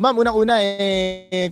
Ma'am, unang-una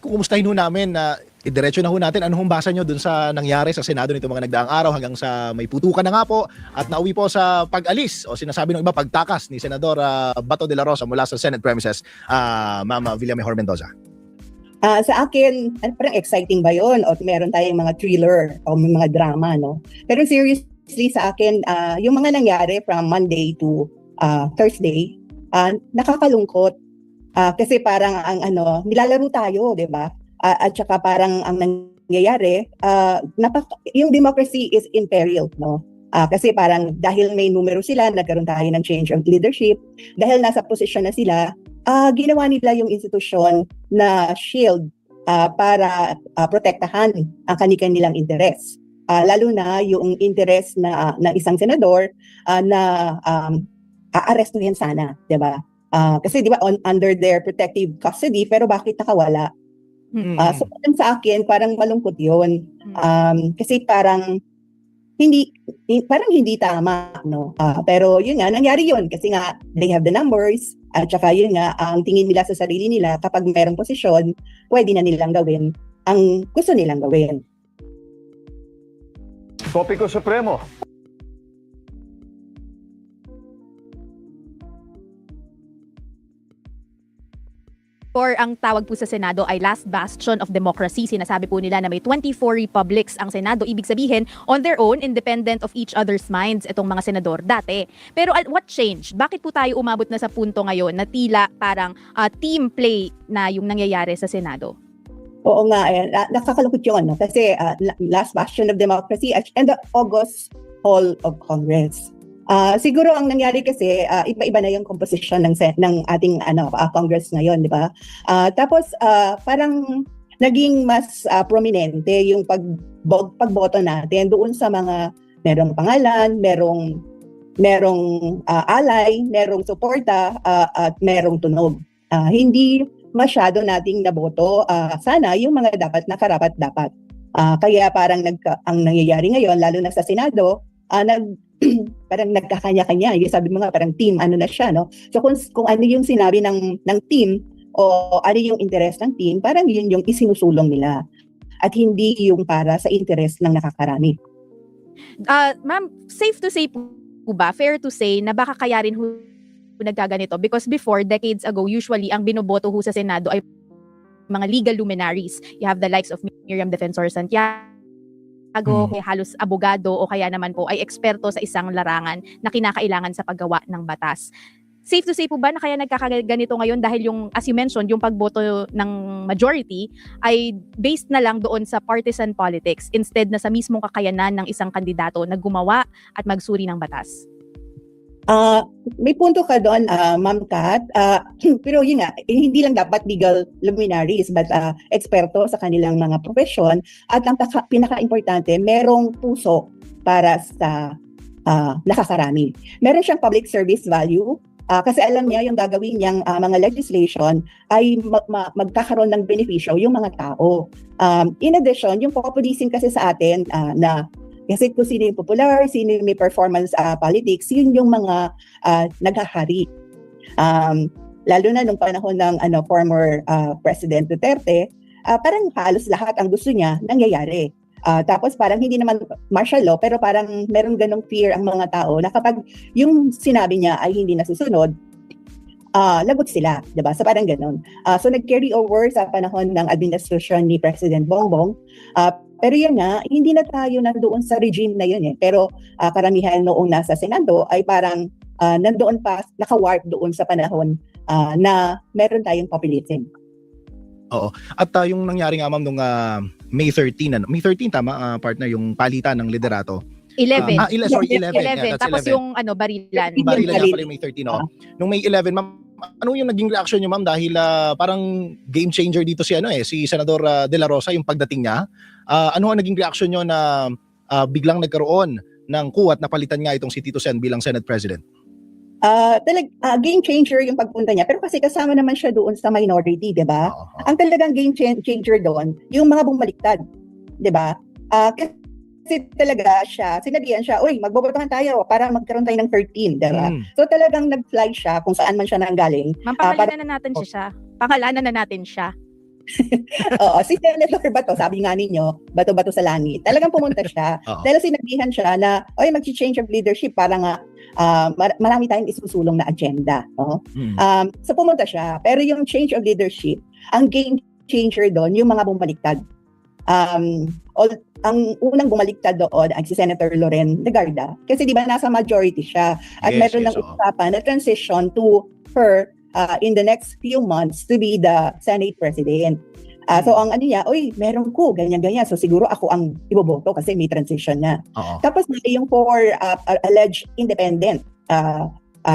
kukumustahin ho namin na idiretso na ho natin ano hong basa nyo dun sa nangyari sa Senado nito mga nagdaang araw hanggang sa may putukan na nga po at nauwi po sa pag-alis o sinasabi ng iba pagtakas ni Senador Bato de la Rosa mula sa Senate premises, Ma'am Villamejor Mendoza. Sa akin, parang exciting ba yun? O meron tayong mga thriller o may mga drama, no? Pero seriously sa akin, yung mga nangyari from Monday to Thursday, nakakalungkot. Kasi parang nilalaro tayo, 'di ba? At saka parang ang nangyayari, yung democracy is in peril, no? Kasi parang dahil may numero sila, nagkaroon tayo ng change of leadership, dahil nasa posisyon na sila, ginawa nila yung institusyon na shield para protektahan ang kanilang interes. Lalo na yung interes na isang senador na aarestuhin sana, 'di ba? Kasi di ba under their protective custody pero bakit nakawala? So sa akin parang malungkot 'yon. Kasi parang hindi tama, no? Pero yun nga, nangyari yun kasi nga they have the numbers at saka yun nga ang tingin nila sa sarili nila kapag mayroong posisyon, pwede na nilang gawin ang gusto nilang gawin. Topiko Supremo. Or ang tawag po sa Senado ay last bastion of democracy. Sinasabi po nila na may 24 republics ang Senado. Ibig sabihin, on their own, independent of each other's minds, itong mga senador dati. Pero what changed? Bakit po tayo umabot na sa punto ngayon na tila parang team play na yung nangyayari sa Senado? Oo nga, nakakalungkot yun. No? Kasi last bastion of democracy and the August Hall of Congress. Siguro ang nangyari kasi iba-iba na yung composition ng ating Congress ngayon, di ba? Tapos parang naging mas prominente yung pagboto natin doon sa mga merong pangalan, merong alay, merong suporta at merong tunog. Hindi masyado nating naboto sana yung mga karapat-dapat. Kaya parang ang nangyayari ngayon lalo na sa Senado, parang nagkakanya-kanya. Yung sabi mo nga parang team na siya, no? So kung ano yung sinabi ng team o ano yung interest ng team, parang yun yung isinusulong nila at hindi yung para sa interest ng nakakarami. Ma'am, safe to say po ba, fair to say na baka kaya rin nagkaganito because before, decades ago, usually ang binoboto sa Senado ay mga legal luminaries. You have the likes of Miriam Defensor Santiago, halos abogado o kaya naman po ay eksperto sa isang larangan na kinakailangan sa paggawa ng batas. Safe to say po ba na kaya nagkakaganito ngayon dahil yung, as you mentioned, yung pagboto ng majority ay based na lang doon sa partisan politics instead na sa mismong kakayanan ng isang kandidato na gumawa at magsuri ng batas? May punto ka doon, Ma'am Kat. Pero yun nga, hindi lang dapat legal luminaries but eksperto sa kanilang mga profesyon. At ang pinaka-importante, merong puso para sa nakakarami. Meron siyang public service value kasi alam niya yung gagawin niyang mga legislation ay magkakaroon ng benepisyo yung mga tao. In addition, yung populism kasi sa atin na kasi kung sino yung popular, sino yung may performance politics, yun yung mga naghahari. Lalo na nung panahon ng former President Duterte, parang halos lahat ang gusto niya nangyayari. Tapos parang hindi naman martial law, pero parang meron ganong fear ang mga tao na kapag yung sinabi niya ay hindi nasusunod, lagot sila, diba? So parang ganon. So nag-carry over sa panahon ng administrasyon ni President Bongbong. Pero yun nga, hindi na tayo nandoon sa regime na yun eh. Pero karamihan noong nasa Senado ay parang nandoon pa, naka-warp doon sa panahon na meron tayong populism. Oo. At yung nangyari nga ma'am nung May 13, May 13 tama, partner, yung palitan ng liderato. 11. 11. Yeah, Tapos 11. yung barilan. Barilan nga pala yung May 13, no? Nung May 11, ma'am, ano yung naging reaction niyo ma'am dahil parang game changer dito si si Senador De La Rosa yung pagdating niya. Ano ang naging reaction niyo na biglang nagkaroon ng kuwat na palitan nga itong si Tito Sen bilang Senate President? Game changer yung pagpunta niya. Pero kasi kasama naman siya doon sa minority, di ba? Ang talagang game changer doon, yung mga bumaliktad, di ba? Kasi talaga sinabihan siya, uy, magbobotohan tayo para magkaroon tayo ng 13, di ba? So talagang nag-fly siya kung saan man siya nanggaling. Mampapalitan na natin siya. pangalanan na natin siya. Oo, si Senator Bato, sabi nga ninyo, bato-bato sa langit. Talagang pumunta siya. Oo. Dahil sinabihan siya na, oy, mag-change of leadership para nga marami tayong isusulong na agenda. No? So pumunta siya. Pero yung change of leadership, ang game changer doon, yung mga bumaliktad. Ang unang bumaliktad doon ay si Senator Loren Legarda. Kasi di ba nasa majority siya. At Yes, meron yes, ng oo. usapan na transition to her in the next few months to be the Senate President. So ang ano niya, oy, meron ko, ganyan-ganyan. So siguro ako ang iboboto kasi may transition na. Oo. Tapos yung four alleged independent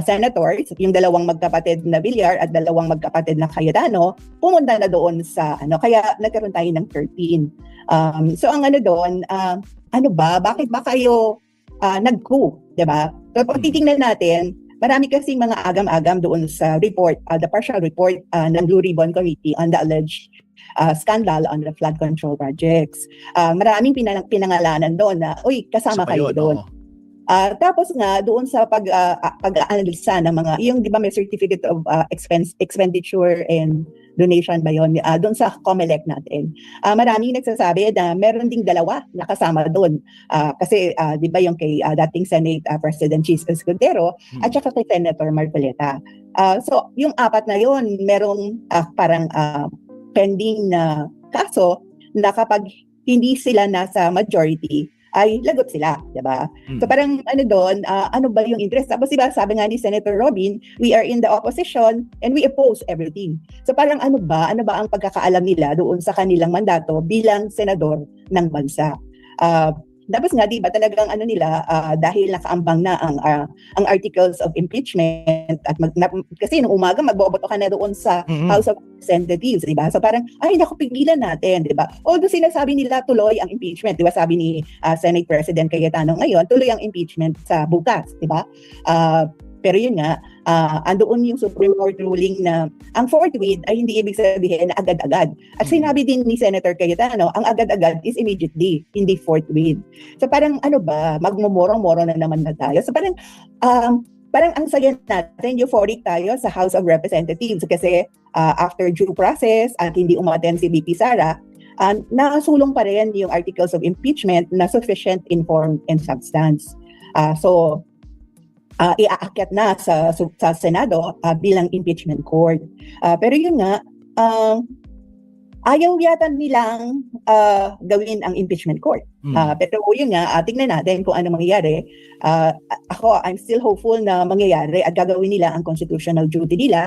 senators, yung dalawang magkapatid na Villar at dalawang magkapatid na Cayetano, pumunta na doon sa kaya nagkaroon tayo ng 13. So ang ano doon, bakit ba kayo nag-coup, 'di ba? So pag titingnan natin, marami kasing mga agam-agam doon sa report, the partial report ng Blue Ribbon Committee on the alleged scandal on the flood control projects. Maraming pinangalanan doon na, uy, kasama Isa pa kayo yun, doon. oo. Tapos nga, doon sa pag-analisa ng mga, yung di ba may certificate of expenditure and donation ba yun, doon sa COMELEC natin. Maraming nagsasabi na meron ding dalawa na kasama doon. Kasi di ba yung kay dating Senate President Chis Escudero at saka kay Senator Marcoleta. So yung apat na yun, merong parang pending na kaso na kapag hindi sila nasa majority, ay lagot sila, di ba? So parang doon, ano ba yung interest? Tapos diba, sabi nga ni Senator Robin, we are in the opposition and we oppose everything. So parang ano ba ang pagkakaalam nila doon sa kanilang mandato bilang senador ng bansa? Tapos nga, di ba talagang nila, dahil nakaambang na ang articles of impeachment at kasi nung umaga magboboto ka na doon sa House of Representatives, di ba? So parang, ay, naku, pigilan natin, di ba? Although sinasabi nila tuloy ang impeachment, di ba? Sabi ni Senate President Cayetano ngayon, tuloy ang impeachment sa bukas, di ba? Pero yun nga, andoon yung Supreme Court ruling na ang forthwith ay hindi ibig sabihin na agad-agad. At sinabi din ni Senator Cayetano, ang agad-agad is immediately, hindi forthwith. So parang magmumorong-moro na naman na tayo. So parang ang saya natin, euphoric tayo sa House of Representatives kasi after due process at hindi umattend si VP Sara, nakasulong pa rin yung articles of impeachment na sufficient in form and substance. So iaakyat na sa Senado bilang impeachment court. Pero yun nga, ayaw yata nilang gawin ang impeachment court. Pero yun nga, tignan natin kung ano mangyayari. Ako, I'm still hopeful na mangyayari at gagawin nila ang constitutional duty nila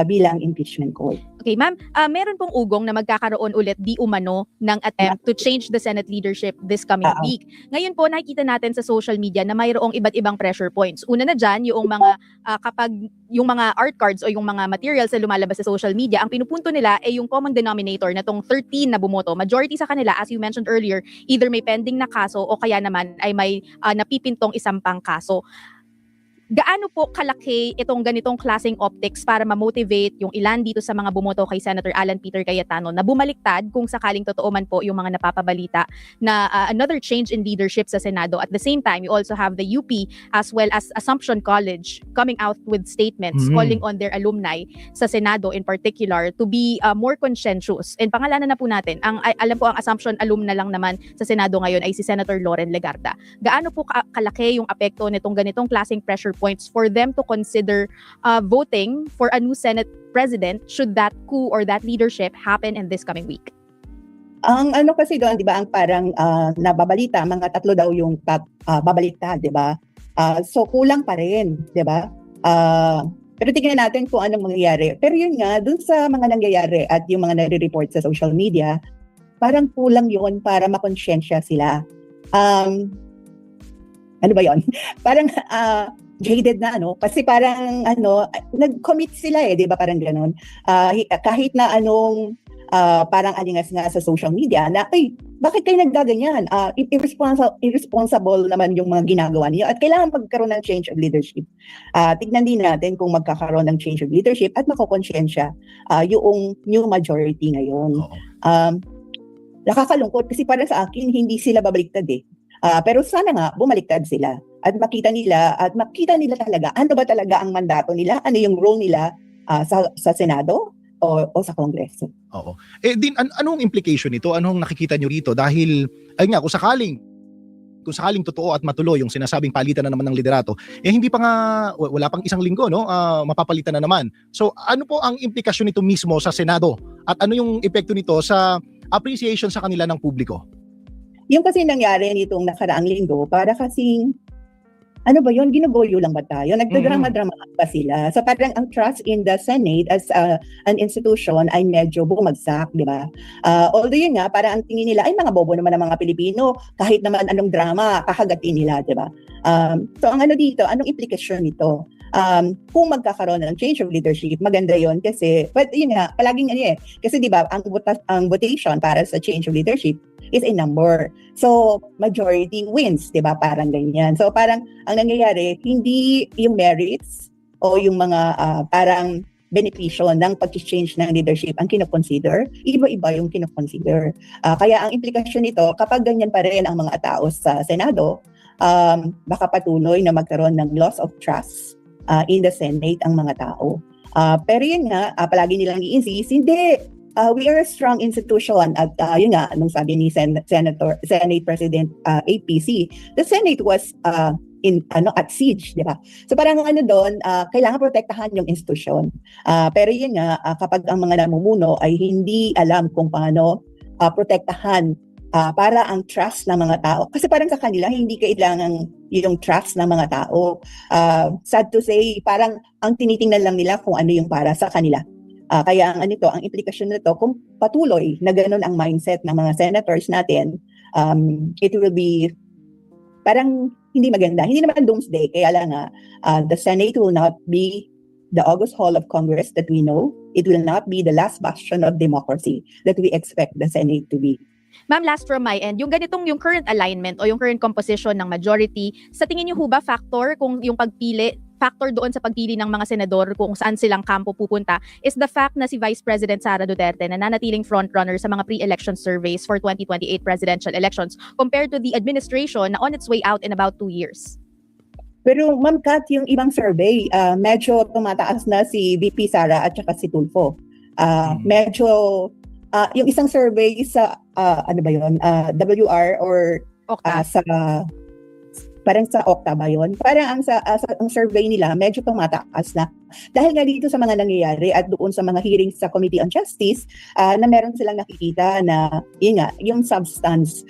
bilang impeachment court. Okay, ma'am, meron pong ugong na magkakaroon ulit di umano ng attempt to change the Senate leadership this coming week. Ngayon po, nakikita natin sa social media na mayroong iba't ibang pressure points. Una na dyan, yung mga kapag yung mga art cards o yung mga materials na lumalabas sa social media, ang pinupunto nila ay yung common denominator na tong 13 na bumoto. Majority sa kanila, as you mentioned earlier, either may pending na kaso o kaya naman ay may napipintong isang pang kaso. Gaano po kalaki itong ganitong klaseng optics para ma-motivate yung ilan dito sa mga bumoto kay Senator Alan Peter Cayetano na bumaliktad kung sakaling totoo man po yung mga napapabalita na another change in leadership sa Senado. At the same time, you also have the UP as well as Assumption College coming out with statements calling on their alumni sa Senado in particular to be more conscientious. And pangalanan na po natin, alam po ang Assumption alumna lang naman sa Senado ngayon ay si Senator Loren Legarda. Gaano po kalaki yung apekto nitong ganitong klaseng pressure points for them to consider voting for a new Senate President should that coup or that leadership happen in this coming week? Ang kasi doon, di ba, ang parang nababalita, mga 3 daw yung babalita, di ba? So kulang pa rin, di ba? Pero tingnan natin kung anong mangyayari. Pero yun nga, dun sa mga nangyayari at yung mga nare-report sa social media, parang kulang yun para makonsensya sila. Ano ba yun? Parang jaded na kasi parang nag-commit sila di ba, parang gano'n. Kahit na parang alingas nga sa social media na, bakit kayo naggaganyan? Irresponsible naman yung mga ginagawa niyo at kailangan magkaroon ng change of leadership. Tignan din natin kung magkakaroon ng change of leadership at makokonsensya yung new majority ngayon. Nakakalungkot kasi para sa akin, hindi sila babaliktad pero sana nga bumaliktad sila at makita nila talaga ano ba talaga ang mandato nila, ano yung role nila sa Senado o sa Kongreso. Oo. Din anong implication nito? Anong nakikita nyo rito? Dahil ayun nga, kung sakaling totoo at matuloy yung sinasabing palitan na naman ng liderato, hindi pa nga wala pang isang linggo, no? Mapapalitan na naman. So ano po ang implikasyon nito mismo sa Senado? At ano yung epekto nito sa appreciation sa kanila ng publiko? Yung kasi nangyari nitong nakaraang linggo, para kasing ano ba yun? Ginugolyo lang ba tayo? Nagdadrama-drama ba sila? So parang ang trust in the Senate as an institution ay medyo bumagsak, di ba? Although yun nga, parang ang tingin nila, ay mga bobo naman ang mga Pilipino, kahit naman anong drama, kakagatin nila, di ba? So ang ano dito, anong implikasyon nito? Kung magkakaroon ng change of leadership, maganda yon kasi, but yun nga, palaging kasi di ba, ang votation para sa change of leadership is a number. So, majority wins, di ba? Parang ganyan. So, parang ang nangyayari, hindi yung merits o yung mga parang benepisyo ng pag-change ng leadership ang kinoconsider, iba-iba yung kinoconsider. Kaya ang implikasyon nito, kapag ganyan pa rin ang mga tao sa Senado, baka patuloy na magkaroon ng loss of trust in the Senate ang mga tao. Pero yun nga, palagi nilang i-insist, hindi, we are a strong institution at yun nga, nung sabi ni Senate President APC, the Senate was at siege, di ba? So parang doon, kailangan protektahan yung institusyon. Pero yun nga, kapag ang mga namumuno ay hindi alam kung paano protektahan para ang trust ng mga tao. Kasi parang sa kanila, hindi kailangan yung trust ng mga tao. Sad to say, parang ang tinitingnan lang nila kung ano yung para sa kanila. Kaya ang implikasyon nito, kung patuloy na ganun ang mindset ng mga senators natin, it will be parang hindi maganda. Hindi naman doomsday, kaya lang the Senate will not be the August Hall of Congress that we know. It will not be the last bastion of democracy that we expect the Senate to be. Ma'am, last from my end, yung current alignment o yung current composition ng majority, sa tingin niyo ho ba factor doon sa pagpili ng mga senador kung saan silang kampo pupunta is the fact na si Vice President Sara Duterte na nanatiling frontrunner sa mga pre-election surveys for 2028 presidential elections compared to the administration na on its way out in about 2 years? Pero Ma'am Kat, yung ibang survey, medyo tumataas na si VP Sara at saka si Tulfo. Medyo, yung isang survey sa, WR or sa parang sa Okta ba yun? Parang ang survey nila medyo tumataas na. Dahil nga dito sa mga nangyayari at doon sa mga hearings sa Committee on Justice, na meron silang nakikita na yung substance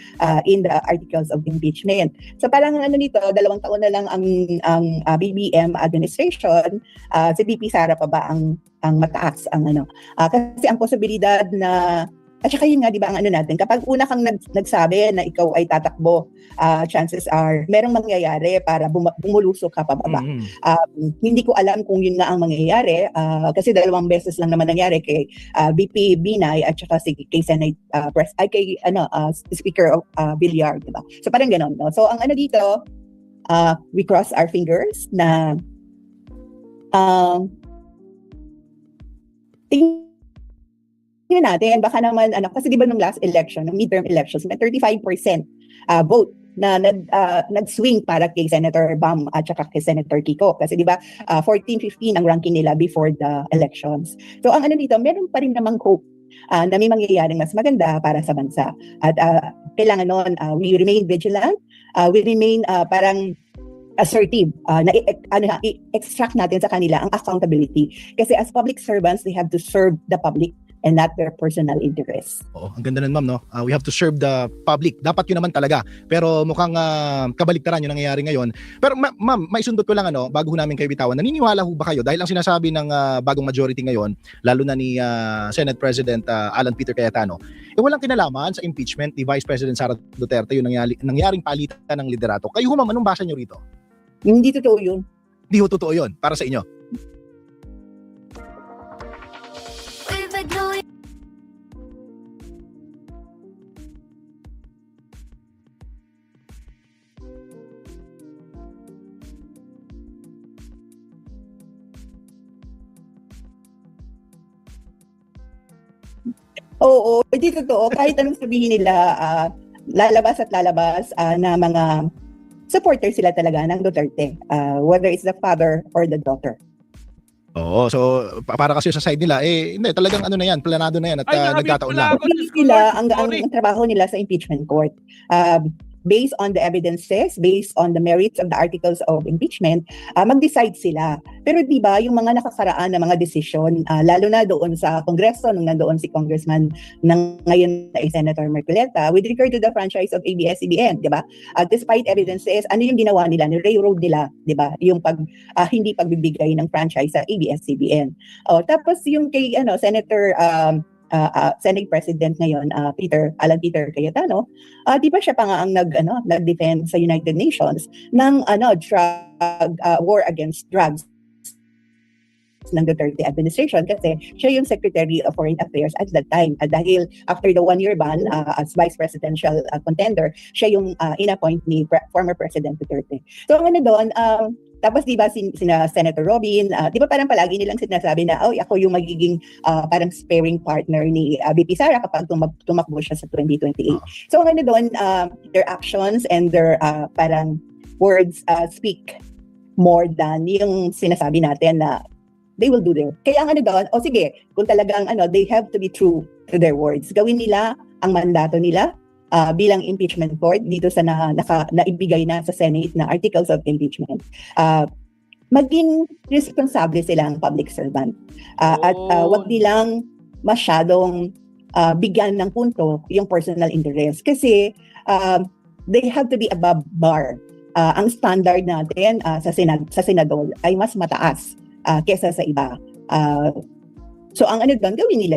in the articles of impeachment. So parang nito, 2 taon na lang ang BBM administration, si VP Sara pa ba ang mataas kasi ang posibilidad na at saka yun nga, di ba, ang natin, kapag una kang nagsabi na ikaw ay tatakbo, chances are, merong mangyayari para bumulusok ka pababa. Hindi ko alam kung yun nga ang mangyayari, kasi 2 beses lang naman nangyari kay VP Binay at saka kay Senate Speaker Villar, di ba? So parang ganon, no? So ang dito, we cross our fingers na tingnan natin, baka naman, kasi di ba nung last election, nung midterm elections, may 35% vote na nag-swing para kay Senator Bam at saka kay Senator Kiko. Kasi di ba, 14-15 ang ranking nila before the elections. So ang dito, meron pa rin namang hope na may mangyayaring mas maganda para sa bansa. At kailangan nun, we remain vigilant, we remain parang assertive, na i-extract natin sa kanila ang accountability. Kasi as public servants, they have to serve the public and not their personal interests. Oo, ang ganda nun, ma'am, no? We have to serve the public. Dapat yun naman talaga. Pero mukhang kabaliktaran yung nangyayari ngayon. Pero ma'am, maisundot ko lang bago namin kayo bitawan. Naniniwala ho ba kayo dahil ang sinasabi ng bagong majority ngayon, lalo na ni Senate President Alan Peter Cayetano, walang kinalaman sa impeachment ni Vice President Sara Duterte yung nangyaring palitan ng liderato. Kayo ho, ma'am, anong basa nyo rito? Hindi totoo yun. Hindi ho totoo yun para sa inyo. Oo, hindi totoo. Kahit anong sabihin nila, lalabas na mga supporters sila talaga ng Duterte, whether it's the father or the daughter. Oo, so para kasi sa side nila, hindi talagang ano na yan, planado na yan at nagkataon lang. Hindi sila, ang trabaho nila sa impeachment court. Based on the evidences, based on the merits of the articles of impeachment, mag-decide sila. Pero di ba yung mga nakakaraan na mga desisyon, lalo na doon sa Kongreso, nung nandoon si Congressman ng ngayon ay Senator Marcoleta, with regard to the franchise of ABS-CBN, di ba? Despite evidences, ano yung ginawa nila? Ni-railroad nila, di ba? Yung hindi pagbibigay ng franchise sa ABS-CBN. Tapos yung kay Senator Senate President ngayon, Alan Peter Cayetano, di ba siya pa nga ang nag-defend sa United Nations ng war against drugs ng Duterte administration kasi siya yung Secretary of Foreign Affairs at that time. Dahil after the one-year ban as vice presidential contender, siya yung in-appoint ni former President Duterte. So ang doon, tapos di ba sina Senator Robin, di ba parang palagi nilang sinasabi na, ako yung magiging parang sparing partner ni VP Sara kapag tumakbo siya sa 2028. So ang doon, their actions and their parang words speak more than yung sinasabi natin na they will do their. Kaya ang doon, sige, kung talagang they have to be true to their words. Gawin nila ang mandato nila bilang impeachment court dito sa naibigay na sa Senate na articles of impeachment. Maging responsable silang public servant. At wag nilang masyadong bigyan ng punto yung personal interest. Kasi they have to be above bar. Ang standard natin sa senador ay mas mataas kesa sa iba. So ang doon, gawin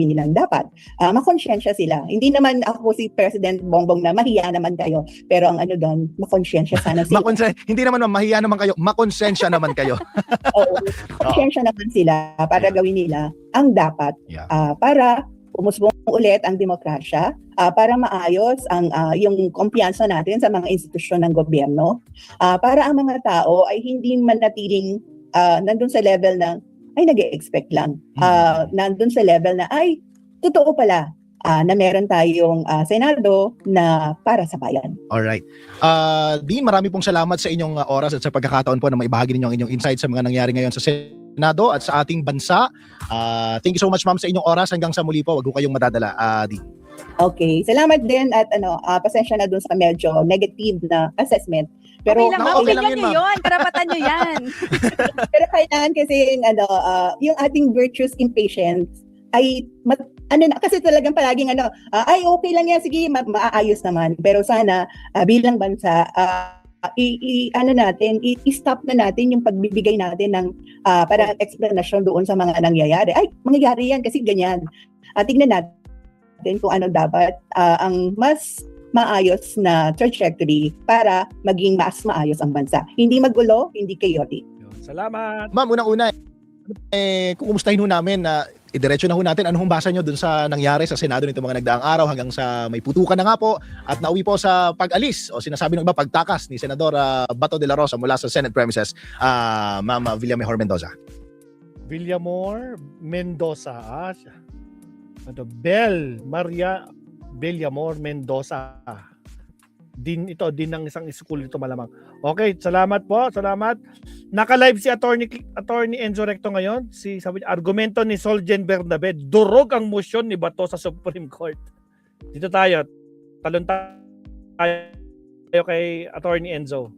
nilang dapat. Makonsyensya sila. Hindi naman ako si President Bongbong na mahiya naman kayo. Pero ang doon, makonsyensya sana sila. Hindi naman mahiya naman kayo, makonsensya naman kayo. Oo, makonsyensya naman sila para gawin nila ang dapat. Para umusbong ulit ang demokrasya, para maayos ang yung kumpiyansa natin sa mga institusyon ng gobyerno, para ang mga tao ay hindi manatiling nandun sa level ng ay nag-expect lang. Nandun sa level na ay totoo pala na meron tayong Senado na para sa bayan. Alright. Dean, marami pong salamat sa inyong oras at sa pagkakataon po na maibahagi ninyo ang inyong insights sa mga nangyari ngayon sa Senado at sa ating bansa. Thank you so much, ma'am, sa inyong oras. Hanggang sa muli po, wag ko kayong madadala, Dean. Okay. Salamat din at pasensya na dun sa medyo negative na assessment. Pero okay lang nyo yun. Karapatan nyo yan. Pero kailangan kasi yung ating virtuous impatience ay kasi talagang palaging ay okay lang yan, sige, maayos naman. Pero sana bilang bansa i-stop na natin yung pagbibigay natin ng parang explanation doon sa mga nangyayari. Ay, mangyayari yan kasi ganyan. Tingnan natin kung ano dapat ang mas maayos na trajectory para maging mas maayos ang bansa. Hindi magulo, hindi chaotic. Salamat. Ma'am, unang-una, kukumustahin ho namin na idiretso na ho natin ano hong basa nyo dun sa nangyari sa Senado nito mga nagdaang araw hanggang sa may putukan na nga po at nauwi po sa pag-alis o sinasabi ng iba pagtakas ni Senador Bato de la Rosa mula sa Senate premises, Ma'am Villamor Mendoza. Villamor Mendoza. Maria Villamor Mendoza. Din ng isang school ito malamang. Okay, salamat po, salamat. Naka-live si Attorney Enzo Recto ngayon. Sabi argumento ni Soljen Bernabe, durog ang motion ni Bato sa Supreme Court. Dito tayo. Talon tayo kay Attorney Enzo.